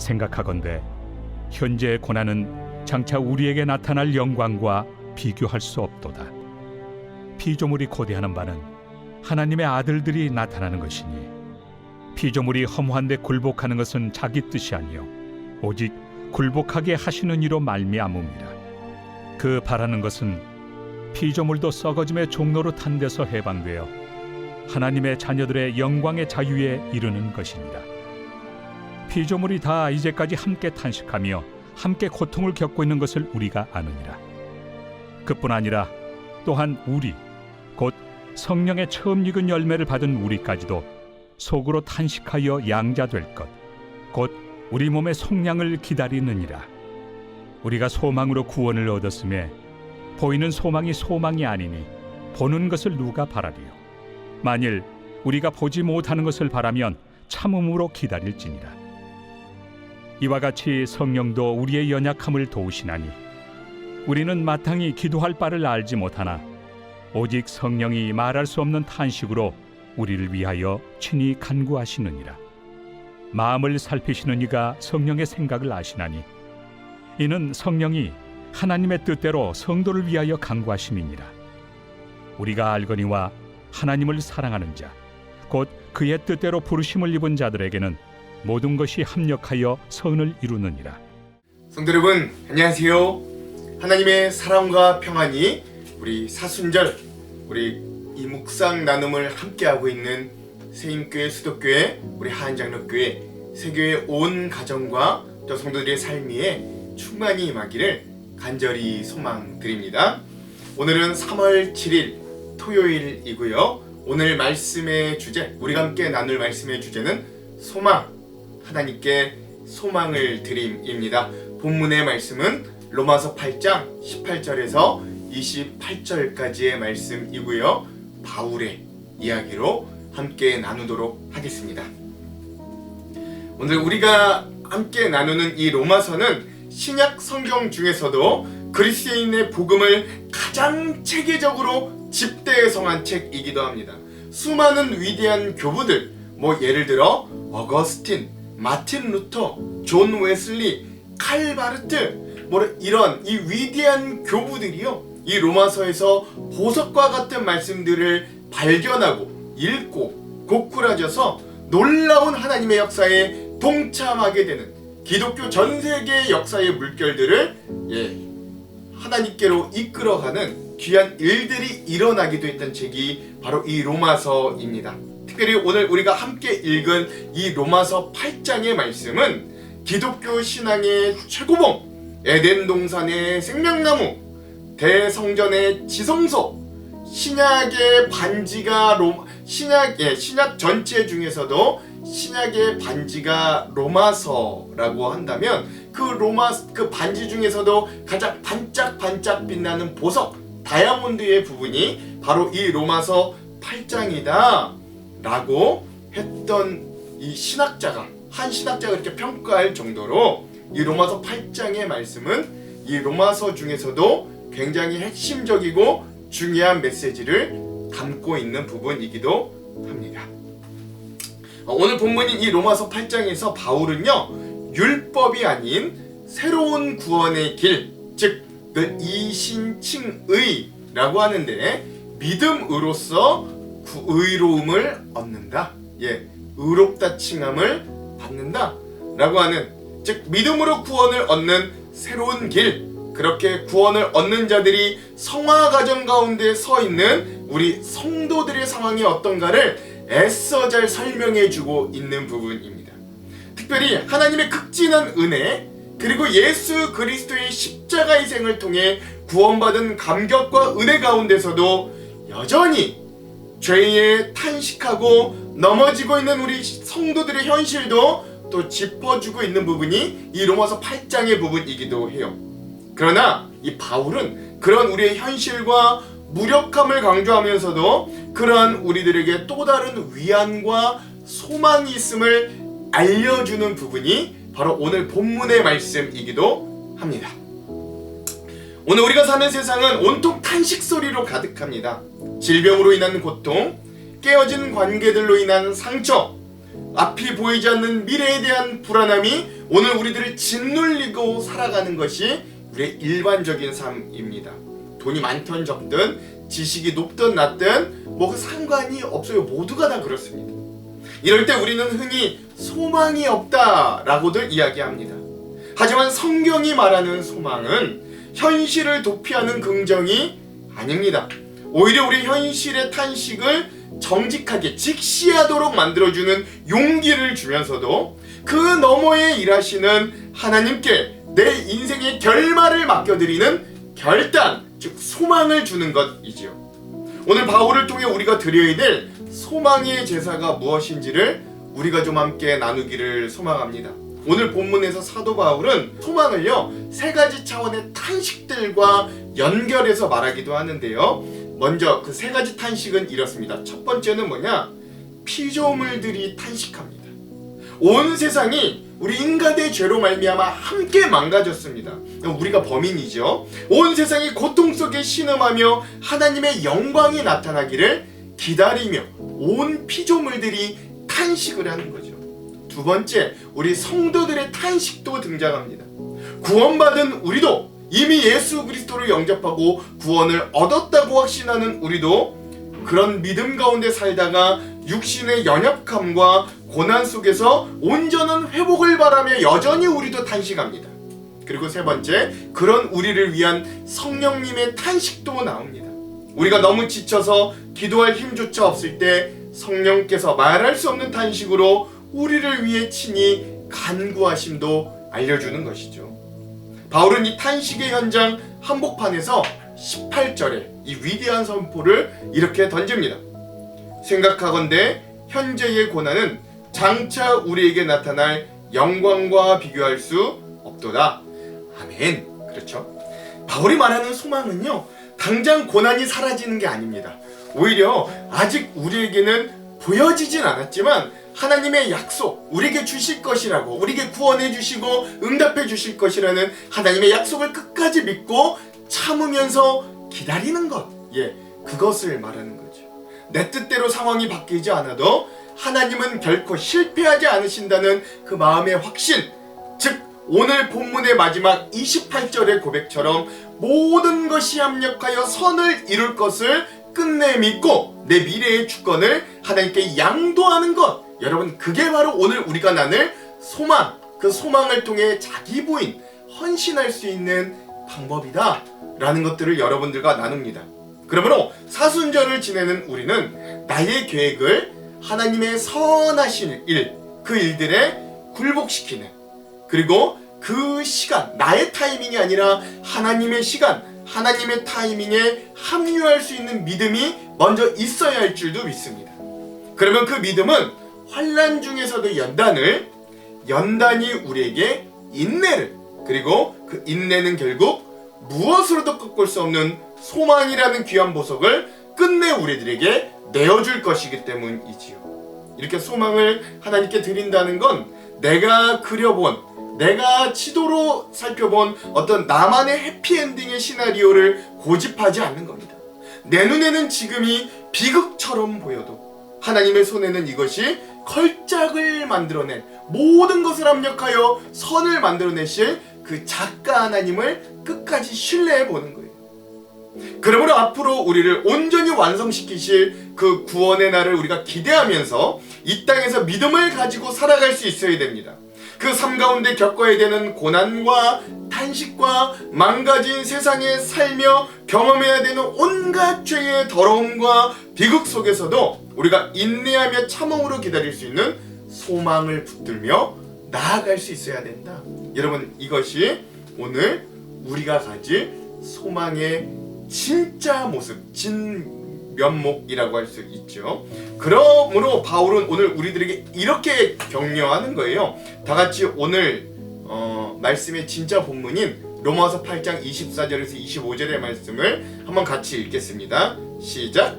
생각하건대 현재의 고난은 장차 우리에게 나타날 영광과 비교할 수 없도다. 피조물이 고대하는 바는 하나님의 아들들이 나타나는 것이니 피조물이 허무한데 굴복하는 것은 자기 뜻이 아니요 오직 굴복하게 하시는 이로 말미암음이라. 그 바라는 것은 피조물도 썩어짐의 종로로 탄 데서 해방되어 하나님의 자녀들의 영광의 자유에 이르는 것이니라. 피조물이 다 이제까지 함께 탄식하며 함께 고통을 겪고 있는 것을 우리가 아느니라. 그뿐 아니라 또한 우리 곧 성령의 처음 익은 열매를 받은 우리까지도 속으로 탄식하여 양자될 것 곧 우리 몸의 속량을 기다리느니라. 우리가 소망으로 구원을 얻었음에 보이는 소망이 소망이 아니니 보는 것을 누가 바라리요. 만일 우리가 보지 못하는 것을 바라면 참음으로 기다릴지니라. 이와 같이 성령도 우리의 연약함을 도우시나니 우리는 마땅히 기도할 바를 알지 못하나 오직 성령이 말할 수 없는 탄식으로 우리를 위하여 친히 간구하시느니라. 마음을 살피시는 이가 성령의 생각을 아시나니 이는 성령이 하나님의 뜻대로 성도를 위하여 간구하심이니라. 우리가 알거니와 하나님을 사랑하는 자 곧 그의 뜻대로 부르심을 입은 자들에게는 모든 것이 합력하여 선을 이루느니라. 성도 여러분 안녕하세요. 하나님의 사랑과 평안이 우리 사순절 우리 이 묵상 나눔을 함께하고 있는 세임교회 수도교회 우리 하안장로교회 세교회 온 가정과 또 성도들의 삶에 충만히 임하기를 간절히 소망드립니다. 오늘은 3월 7일 토요일이고요. 오늘 말씀의 주제, 우리가 함께 나눌 말씀의 주제는 소망, 하나님께 소망을 드림입니다. 본문의 말씀은 로마서 8장 18절에서 28절까지의 말씀이고요. 바울의 이야기로 함께 나누도록 하겠습니다. 오늘 우리가 함께 나누는 이 로마서는 신약 성경 중에서도 그리스도인의 복음을 가장 체계적으로 집대성한 책이기도 합니다. 수많은 위대한 교부들, 예를 들어 어거스틴, 마틴 루터, 존 웨슬리, 칼 바르트, 이런 이 위대한 교부들이요, 이 로마서에서 보석과 같은 말씀들을 발견하고 읽고 고꾸라져서 놀라운 하나님의 역사에 동참하게 되는 기독교 전 세계의 역사의 물결들을 하나님께로 이끌어가는 귀한 일들이 일어나기도 했던 책이 바로 이 로마서입니다. 특별히 오늘 우리가 함께 읽은 이 로마서 8장의 말씀은 기독교 신앙의 최고봉, 에덴 동산의 생명나무, 대성전의 지성소, 신약의 반지가 신약 전체 중에서도 신약의 반지가 로마서라고 한다면 그 반지 중에서도 가장 반짝반짝 빛나는 보석, 다이아몬드의 부분이 바로 이 로마서 8장이다 라고 했던 이 신학자가, 한 신학자가 이렇게 평가할 정도로 이 로마서 8장의 말씀은 이 로마서 중에서도 굉장히 핵심적이고 중요한 메시지를 담고 있는 부분이기도 합니다. 오늘 본문인 이 로마서 8장에서 바울은요, 율법이 아닌 새로운 구원의 길, 즉 그 이신칭의라고 하는데 믿음으로써 의로움을 얻는다, 의롭다 칭함을 받는다 라고 하는, 즉 믿음으로 구원을 얻는 새로운 길, 그렇게 구원을 얻는 자들이 성화 과정 가운데 서 있는 우리 성도들의 상황이 어떤가를 애써 잘 설명해주고 있는 부분입니다. 특별히 하나님의 극진한 은혜, 그리고 예수 그리스도의 십자가 희생을 통해 구원받은 감격과 은혜 가운데서도 여전히 죄에 탄식하고 넘어지고 있는 우리 성도들의 현실도 또 짚어주고 있는 부분이 이 로마서 8장의 부분이기도 해요. 그러나 이 바울은 그런 우리의 현실과 무력함을 강조하면서도 그러한 우리들에게 또 다른 위안과 소망이 있음을 알려주는 부분이 바로 오늘 본문의 말씀이기도 합니다. 오늘 우리가 사는 세상은 온통 탄식 소리로 가득합니다. 질병으로 인한 고통, 깨어진 관계들로 인한 상처, 앞이 보이지 않는 미래에 대한 불안함이 오늘 우리들을 짓눌리고 살아가는 것이 우리의 일반적인 삶입니다. 돈이 많든 적든 지식이 높든 낮든 뭐 그 상관이 없어요. 모두가 다 그렇습니다. 이럴 때 우리는 흔히 소망이 없다라고들 이야기합니다. 하지만 성경이 말하는 소망은 현실을 도피하는 긍정이 아닙니다. 오히려 우리 현실의 탄식을 정직하게 직시하도록 만들어주는 용기를 주면서도 그 너머에 일하시는 하나님께 내 인생의 결말을 맡겨드리는 결단, 즉 소망을 주는 것이지요. 오늘 바울을 통해 우리가 드려야 될 소망의 제사가 무엇인지를 우리가 좀 함께 나누기를 소망합니다. 오늘 본문에서 사도 바울은 소망을요 3가지 차원의 탄식들과 연결해서 말하기도 하는데요. 먼저 그 3가지 탄식은 이렇습니다. 첫 번째는 뭐냐? 피조물들이 탄식합니다. 온 세상이 우리 인간의 죄로 말미암아 함께 망가졌습니다. 우리가 범인이죠. 온 세상이 고통 속에 신음하며 하나님의 영광이 나타나기를 기다리며 온 피조물들이 탄식을 하는 거죠. 두 번째, 우리 성도들의 탄식도 등장합니다. 구원받은 우리도, 이미 예수 그리스도를 영접하고 구원을 얻었다고 확신하는 우리도 그런 믿음 가운데 살다가 육신의 연약함과 고난 속에서 온전한 회복을 바라며 여전히 우리도 탄식합니다. 그리고 세 번째, 그런 우리를 위한 성령님의 탄식도 나옵니다. 우리가 너무 지쳐서 기도할 힘조차 없을 때 성령께서 말할 수 없는 탄식으로 우리를 위해 친히 간구하심도 알려주는 것이죠. 바울은 이 탄식의 현장 한복판에서 18절에 이 위대한 선포를 이렇게 던집니다. 생각하건대 현재의 고난은 장차 우리에게 나타날 영광과 비교할 수 없도다. 아멘. 그렇죠? 바울이 말하는 소망은요, 당장 고난이 사라지는 게 아닙니다. 오히려 아직 우리에게는 보여지진 않았지만 하나님의 약속, 우리에게 주실 것이라고, 우리에게 구원해 주시고 응답해 주실 것이라는 하나님의 약속을 끝까지 믿고 참으면서 기다리는 것, 그것을 말하는 거죠. 내 뜻대로 상황이 바뀌지 않아도 하나님은 결코 실패하지 않으신다는 그 마음의 확신, 즉 오늘 본문의 마지막 28절의 고백처럼 모든 것이 합력하여 선을 이룰 것을 끝내 믿고 내 미래의 주권을 하나님께 양도하는 것, 여러분 그게 바로 오늘 우리가 나눌 소망, 그 소망을 통해 자기 부인, 헌신할 수 있는 방법이다 라는 것들을 여러분들과 나눕니다. 그러므로 사순절을 지내는 우리는 나의 계획을 하나님의 선하신 일, 그 일들에 굴복시키는, 그리고 그 시간, 나의 타이밍이 아니라 하나님의 시간, 하나님의 타이밍에 합류할 수 있는 믿음이 먼저 있어야 할 줄도 믿습니다. 그러면 그 믿음은 환난 중에서도 연단이 우리에게 인내를, 그리고 그 인내는 결국 무엇으로도 꺾을 수 없는 소망이라는 귀한 보석을 끝내 우리들에게 내어줄 것이기 때문이지요. 이렇게 소망을 하나님께 드린다는 건 내가 그려본, 내가 지도로 살펴본 어떤 나만의 해피엔딩의 시나리오를 고집하지 않는 겁니다. 내 눈에는 지금이 비극처럼 보여도 하나님의 손에는 이것이 걸작을 만들어낸, 모든 것을 합력하여 선을 만들어내실 그 작가 하나님을 끝까지 신뢰해 보는 거예요. 그러므로 앞으로 우리를 온전히 완성시키실 그 구원의 날을 우리가 기대하면서 이 땅에서 믿음을 가지고 살아갈 수 있어야 됩니다. 그 삶 가운데 겪어야 되는 고난과 탄식과 망가진 세상에 살며 경험해야 되는 온갖 죄의 더러움과 비극 속에서도 우리가 인내하며 참음으로 기다릴 수 있는 소망을 붙들며 나아갈 수 있어야 된다. 여러분, 이것이 오늘 우리가 가질 소망의 진짜 모습, 진면목이라고 할 수 있죠. 그러므로 바울은 오늘 우리들에게 이렇게 격려하는 거예요. 다 같이 오늘 말씀의 진짜 본문인 로마서 8장 24절에서 25절의 말씀을 한번 같이 읽겠습니다. 시작.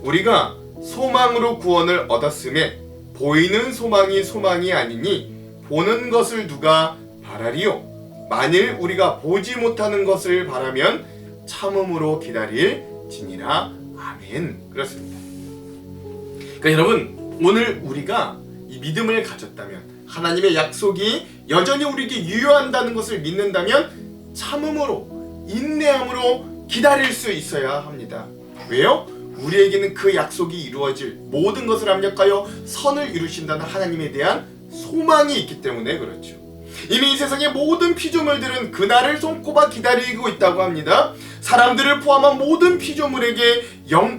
우리가 소망으로 구원을 얻었음에 보이는 소망이 소망이 아니니 보는 것을 누가 바라리요. 만일 우리가 보지 못하는 것을 바라면 참음으로 기다릴지니라. 아멘. 그렇습니다. 그러니까 여러분, 오늘 우리가 이 믿음을 가졌다면, 하나님의 약속이 여전히 우리에게 유효한다는 것을 믿는다면 참음으로, 인내함으로 기다릴 수 있어야 합니다. 왜요? 우리에게는 그 약속이 이루어질 모든 것을 합력하여 선을 이루신다는 하나님에 대한 소망이 있기 때문에 그렇죠. 이미 이 세상의 모든 피조물들은 그날을 손꼽아 기다리고 있다고 합니다. 사람들을 포함한 모든 피조물에게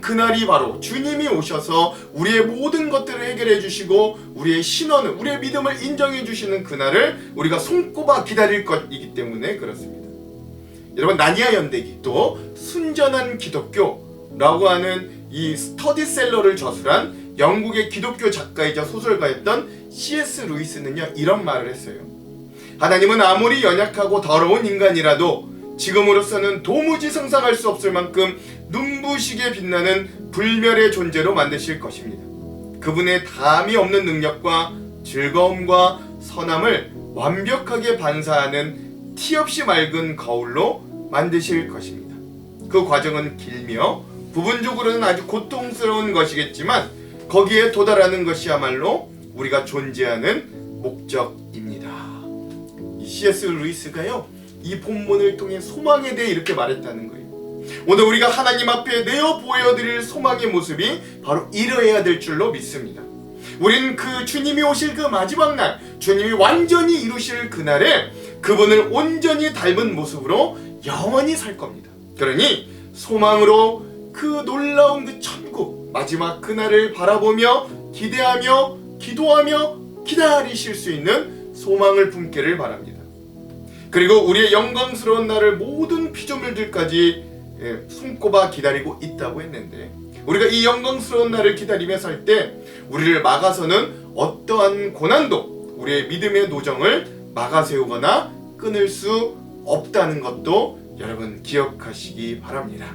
그날이 바로 주님이 오셔서 우리의 모든 것들을 해결해 주시고 우리의 신원을, 우리의 믿음을 인정해 주시는 그날을 우리가 손꼽아 기다릴 것이기 때문에 그렇습니다. 여러분, 나니아 연대기 또 순전한 기독교라고 하는 이 스터디셀러를 저술한 영국의 기독교 작가이자 소설가였던 C.S. 루이스는요, 이런 말을 했어요. 하나님은 아무리 연약하고 더러운 인간이라도 지금으로서는 도무지 상상할 수 없을 만큼 눈부시게 빛나는 불멸의 존재로 만드실 것입니다. 그분의 담이 없는 능력과 즐거움과 선함을 완벽하게 반사하는 티 없이 맑은 거울로 만드실 것입니다. 그 과정은 길며 부분적으로는 아주 고통스러운 것이겠지만 거기에 도달하는 것이야말로 우리가 존재하는 목적입니다. 이 C.S. 루이스가요, 이 본문을 통해 소망에 대해 이렇게 말했다는 거예요. 오늘 우리가 하나님 앞에 내어 보여드릴 소망의 모습이 바로 이러해야 될 줄로 믿습니다. 우리는 그 주님이 오실 그 마지막 날, 주님이 완전히 이루실 그날에 그분을 온전히 닮은 모습으로 영원히 살 겁니다. 그러니 소망으로 그 놀라운 그 천국 마지막 그날을 바라보며 기대하며 기도하며 기다리실 수 있는 소망을 품기를 바랍니다. 그리고 우리의 영광스러운 날을 모든 피조물들까지 손꼽아 기다리고 있다고 했는데, 우리가 이 영광스러운 날을 기다리며 살 때 우리를 막아서는 어떠한 고난도 우리의 믿음의 노정을 막아세우거나 끊을 수 없다는 것도 여러분 기억하시기 바랍니다.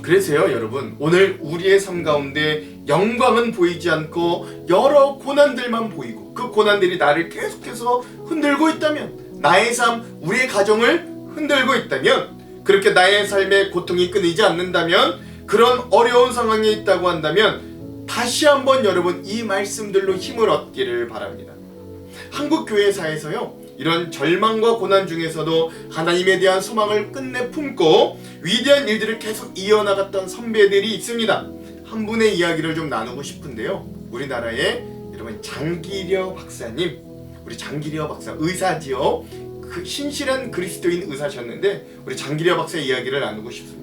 그래서요, 여러분, 오늘 우리의 삶 가운데 영광은 보이지 않고 여러 고난들만 보이고 그 고난들이 나를 계속해서 흔들고 있다면, 나의 삶, 우리의 가정을 흔들고 있다면, 그렇게 나의 삶의 고통이 끊이지 않는다면, 그런 어려운 상황에 있다고 한다면 다시 한번 여러분 이 말씀들로 힘을 얻기를 바랍니다. 한국 교회사에서요, 이런 절망과 고난 중에서도 하나님에 대한 소망을 끝내 품고 위대한 일들을 계속 이어나갔던 선배들이 있습니다. 한 분의 이야기를 좀 나누고 싶은데요, 우리나라의 여러분 장기려 박사님, 우리 장기려 박사 의사지요. 그 신실한 그리스도인 의사셨는데 우리 장기려 박사의 이야기를 나누고 싶습니다.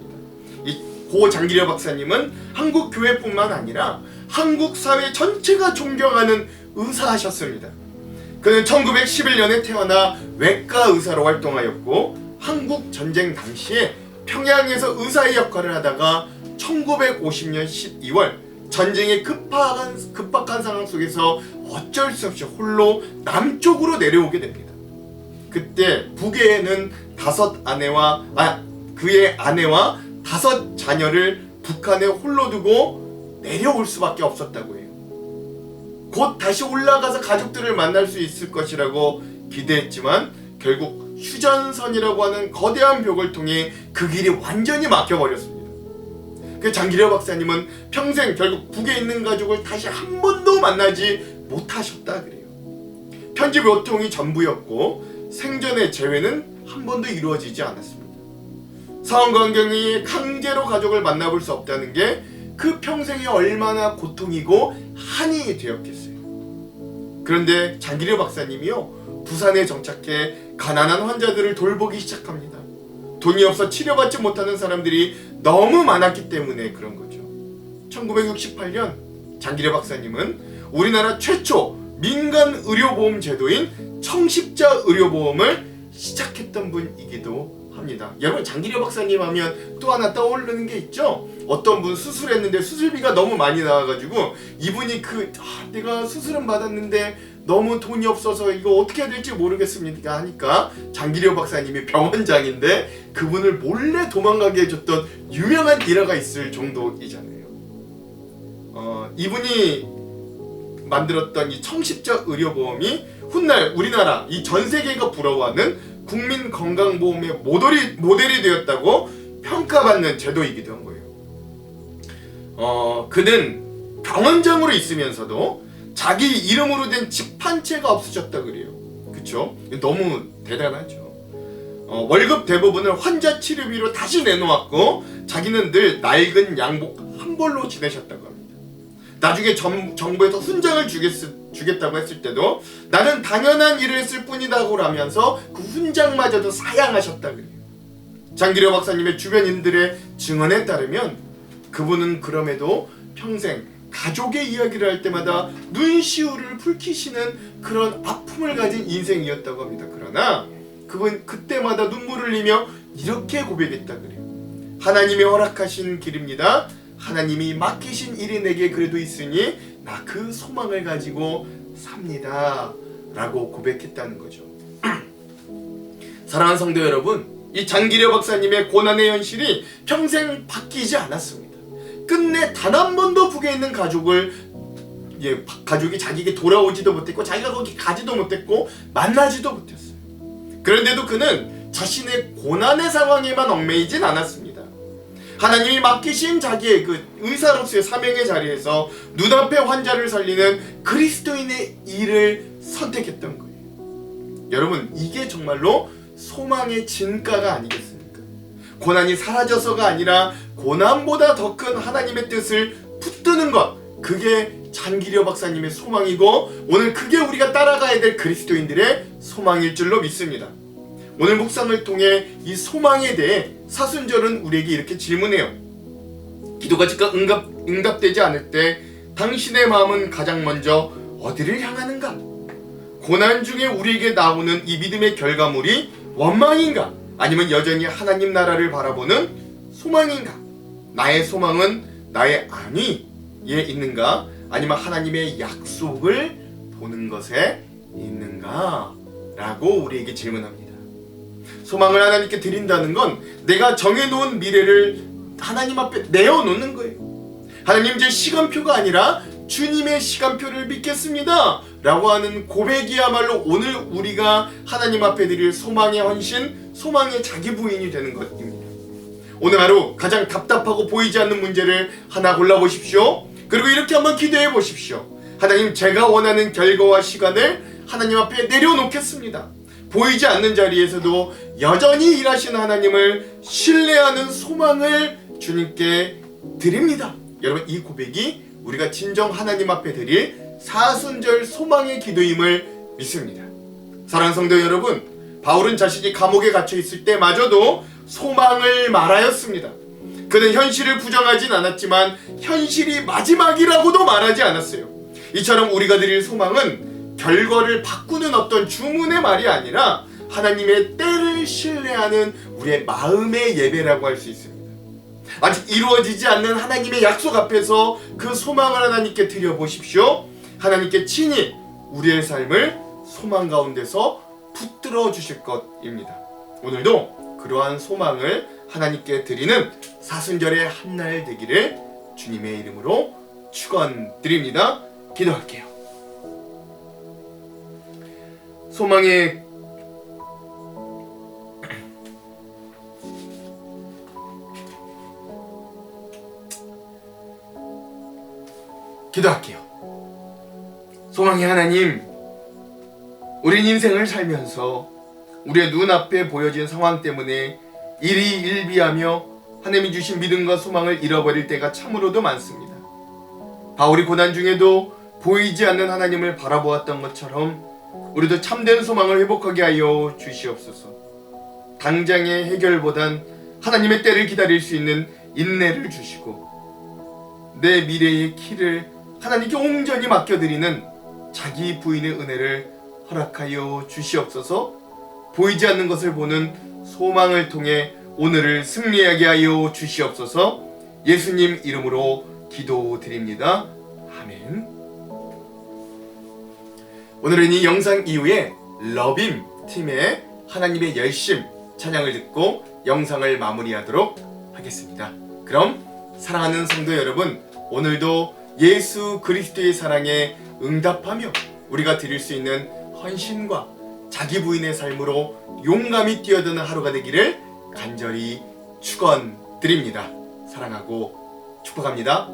고 장기려 박사님은 한국 교회뿐만 아니라 한국 사회 전체가 존경하는 의사하셨습니다. 그는 1911년에 태어나 외과 의사로 활동하였고 한국 전쟁 당시에 평양에서 의사의 역할을 하다가 1950년 12월 전쟁의 급박한 상황 속에서 어쩔 수 없이 홀로 남쪽으로 내려오게 됩니다. 그때 북에는 그의 아내와 5 자녀를 북한에 홀로 두고 내려올 수밖에 없었다고 해요. 곧 다시 올라가서 가족들을 만날 수 있을 것이라고 기대했지만 결국 휴전선이라고 하는 거대한 벽을 통해 그 길이 완전히 막혀버렸습니다. 그 장기려 박사님은 평생 결국 북에 있는 가족을 다시 한 번도 만나지 못하셨다 그래요. 편지 몇 통이 전부였고 생전의 재회는 한 번도 이루어지지 않았습니다. 상황 환경이 강제로 가족을 만나볼 수 없다는 게 그 평생이 얼마나 고통이고 한이 되었겠어요. 그런데 장기려 박사님이요, 부산에 정착해 가난한 환자들을 돌보기 시작합니다. 돈이 없어 치료받지 못하는 사람들이 너무 많았기 때문에 그런 거죠. 1968년 장기려 박사님은 우리나라 최초 민간 의료보험 제도인 청십자 의료보험을 시작했던 분이기도 합니다. 여러분, 장기려 박사님 하면 또 하나 떠오르는 게 있죠. 어떤 분 수술했는데 수술비가 너무 많이 나와가지고 이분이 내가 수술은 받았는데 너무 돈이 없어서 이거 어떻게 해야 될지 모르겠습니다 하니까 장기려 박사님이 병원장인데 그분을 몰래 도망가게 해줬던 유명한 일화가 있을 정도이잖아요. 이분이 만들었던 이 청십자 의료보험이 훗날 우리나라 이 전 세계가 부러워하는 국민건강보험의 모델이 되었다고 평가받는 제도이기도 한 거예요. 그는 병원장으로 있으면서도 자기 이름으로 된 집 한 채가 없어졌다 그래요. 그쵸? 너무 대단하죠. 월급 대부분을 환자 치료비로 다시 내놓았고 자기는 늘 낡은 양복 한 벌로 지내셨다고 합니다. 나중에 정부에서 훈장을 주겠다고 했을 때도 나는 당연한 일을 했을 뿐이다고 하면서 그 훈장마저도 사양하셨다 그래요. 장기려 박사님의 주변인들의 증언에 따르면 그분은 그럼에도 평생 가족의 이야기를 할 때마다 눈시울을 붉히시는 그런 아픔을 가진 인생이었다고 합니다. 그러나 그분 그때마다 눈물을 흘리며 이렇게 고백했다 그래요. 하나님이 허락하신 길입니다. 하나님이 맡기신 일이 내게 그래도 있으니 나 그 소망을 가지고 삽니다 라고 고백했다는 거죠. 사랑하는 성도 여러분, 이 장기려 박사님의 고난의 현실이 평생 바뀌지 않았습니다. 끝내 단 한 번도 북에 있는 가족이 자기에게 돌아오지도 못했고 자기가 거기 가지도 못했고 만나지도 못했어요. 그런데도 그는 자신의 고난의 상황에만 얽매이진 않았습니다. 하나님이 맡기신 자기의 그 의사로서의 사명의 자리에서 눈앞의 환자를 살리는 그리스도인의 일을 선택했던 거예요. 여러분, 이게 정말로 소망의 진가가 아니겠습니까? 고난이 사라져서가 아니라 고난보다 더 큰 하나님의 뜻을 붙드는 것, 그게 장기려 박사님의 소망이고 오늘 그게 우리가 따라가야 될 그리스도인들의 소망일 줄로 믿습니다. 오늘 묵상을 통해 이 소망에 대해 사순절은 우리에게 이렇게 질문해요. 기도가 즉각 응답되지 않을 때 당신의 마음은 가장 먼저 어디를 향하는가? 고난 중에 우리에게 나오는 이 믿음의 결과물이 원망인가? 아니면 여전히 하나님 나라를 바라보는 소망인가? 나의 소망은 나의 안위에 있는가? 아니면 하나님의 약속을 보는 것에 있는가? 라고 우리에게 질문합니다. 소망을 하나님께 드린다는 건 내가 정해놓은 미래를 하나님 앞에 내어놓는 거예요. 하나님, 제 시간표가 아니라 주님의 시간표를 믿겠습니다 라고 하는 고백이야말로 오늘 우리가 하나님 앞에 드릴 소망의 헌신, 소망의 자기 부인이 되는 것입니다. 오늘 하루 가장 답답하고 보이지 않는 문제를 하나 골라보십시오. 그리고 이렇게 한번 기도해 보십시오. 하나님, 제가 원하는 결과와 시간을 하나님 앞에 내려놓겠습니다. 보이지 않는 자리에서도 여전히 일하시는 하나님을 신뢰하는 소망을 주님께 드립니다. 여러분, 이 고백이 우리가 진정 하나님 앞에 드릴 사순절 소망의 기도임을 믿습니다. 사랑하는 성도 여러분, 바울은 자신이 감옥에 갇혀 있을 때마저도 소망을 말하였습니다. 그는 현실을 부정하진 않았지만 현실이 마지막이라고도 말하지 않았어요. 이처럼 우리가 드릴 소망은 결과를 바꾸는 어떤 주문의 말이 아니라 하나님의 때를 신뢰하는 우리의 마음의 예배라고 할 수 있습니다. 아직 이루어지지 않는 하나님의 약속 앞에서 그 소망을 하나님께 드려보십시오. 하나님께 친히 우리의 삶을 소망 가운데서 붙들어 주실 것입니다. 오늘도 그러한 소망을 하나님께 드리는 사순절의 한날 되기를 주님의 이름으로 축원드립니다. 기도할게요. 소망의 기도할게요. 소망의 하나님, 우린 인생을 살면서 우리의 눈앞에 보여진 상황 때문에 일희일비하며 하나님이 주신 믿음과 소망을 잃어버릴 때가 참으로도 많습니다. 바울이 고난 중에도 보이지 않는 하나님을 바라보았던 것처럼 우리도 참된 소망을 회복하게 하여 주시옵소서. 당장의 해결보단 하나님의 때를 기다릴 수 있는 인내를 주시고 내 미래의 키를 하나님께 온전히 맡겨드리는 자기 부인의 은혜를 허락하여 주시옵소서. 보이지 않는 것을 보는 소망을 통해 오늘을 승리하게 하여 주시옵소서. 예수님 이름으로 기도드립니다. 아멘. 오늘은 이 영상 이후에 러빔 팀의 하나님의 열심 찬양을 듣고 영상을 마무리하도록 하겠습니다. 그럼 사랑하는 성도 여러분, 오늘도 예수 그리스도의 사랑에 응답하며 우리가 드릴 수 있는 헌신과 자기 부인의 삶으로 용감히 뛰어드는 하루가 되기를 간절히 축원드립니다. 사랑하고 축복합니다.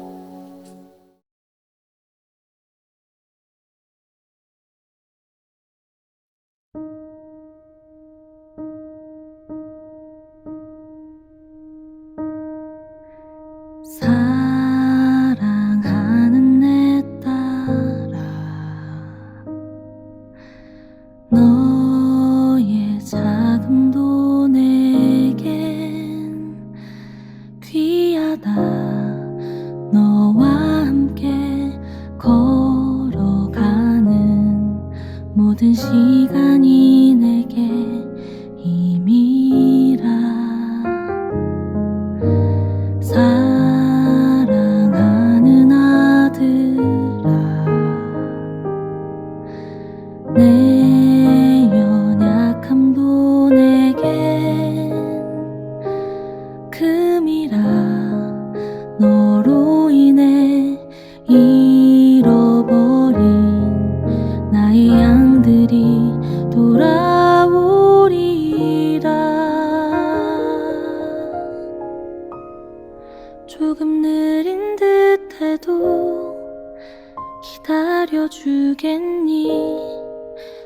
믿어주겠니?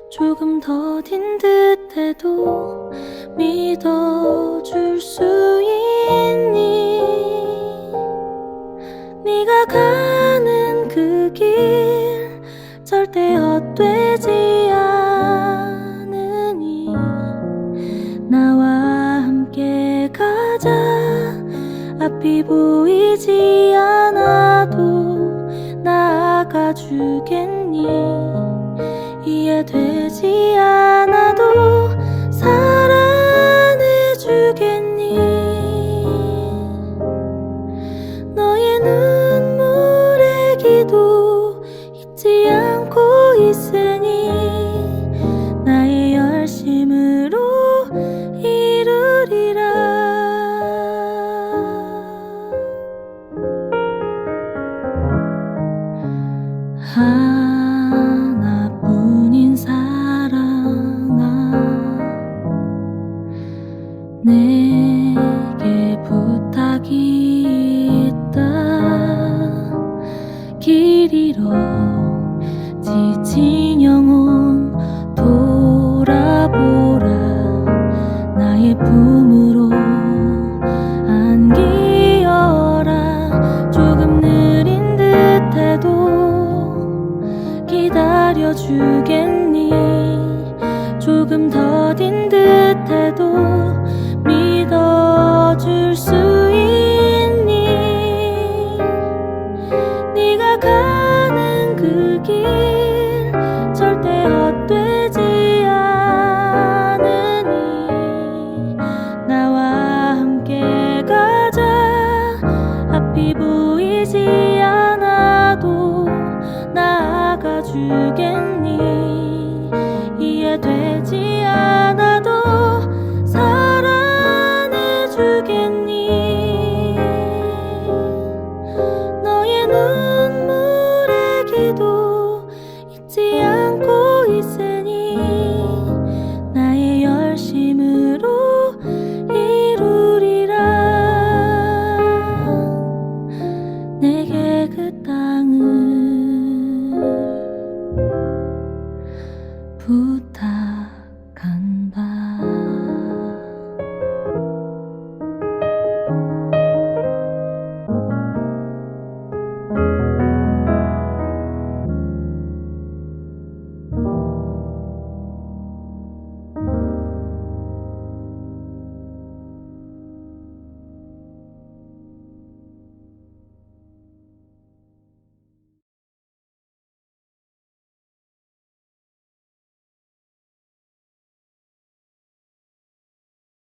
조금 더딘 듯해도 믿어줄 수 있니? 네가 가는 그 길 절대 헛되지 않으니 나와 함께 가자. 앞이 보이지 않아도 나아가 주겠니? 이해되지 않아도 사랑해 주겠니? 너의 눈물의 기도 잊지 않고 있으니 나의 열심으로 이루리라. 하나뿐인 사랑아, 내게 부탁이 있다. 길 잃어 지친 영혼 돌아보라. 나의 품으로 안기어라. 조금 느린 듯해도 기다려주겠니? 조금 더딘 듯해도 믿어줄 수